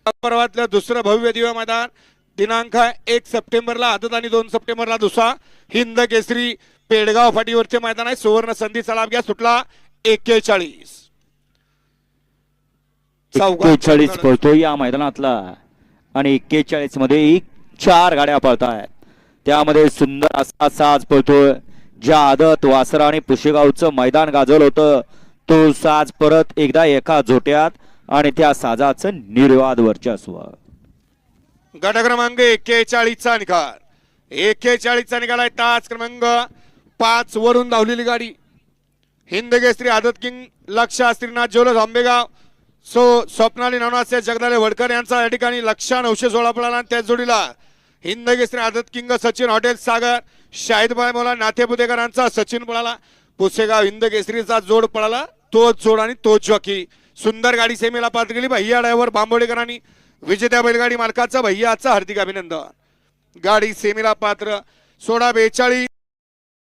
पर्वातलं दुसरं भव्य दिव्य मैदान दिनांक 1 सप्टेंबरला आदत आणि 2 सप्टेंबरला दुसरा हिंद केसरी पेडगाव फाटीवरचे मैदान आहे। सुवर्ण संधीचा लाभ घ्या। सुटला 41 41 पळतो या मैदानातला आणि 41 मध्ये 4 गाड्या पळतायत। त्यामध्ये सुंदर असा साज पळतोय। ज्या आदत वासरा आणि पुशेगावचं मैदान गाजवलं होतं तो साज परत एकदा एका झोट्यात आणि त्या साजाचं निर्वाद वर्चस्व। गट क्रमांक 41 चा निकाल 41 चा निकाल आहे। तास क्रमांक 5 वरून धावलेली गाडी हिंद केसरी आदत किंग लक्ष श्रीनाथ ज्वेलर्स आंबेगाव स्वप्नाली नवनाथ जगदाले वडकर यांचा या ठिकाणी लक्ष 916 पळाला। त्या जोडीला हिंद केसरी आदत किंग सचिन हॉटेल सागर शाहिदबाई मोला नाथे बुदेकरांचा सचिन पळाला। पुसेगाव हिंद केसरीचा जोड पळाला। तोच जोड आणि तोच जॉकी सुंदर गाडी सेमीला पात्र केली। भैया ड्रायव्हर बांबोडेकरांनी विजेत्या बैलगाडी मालकाचा भैयाचा हार्दिक अभिनंदन। गाडी सेमीला पात्र 16 42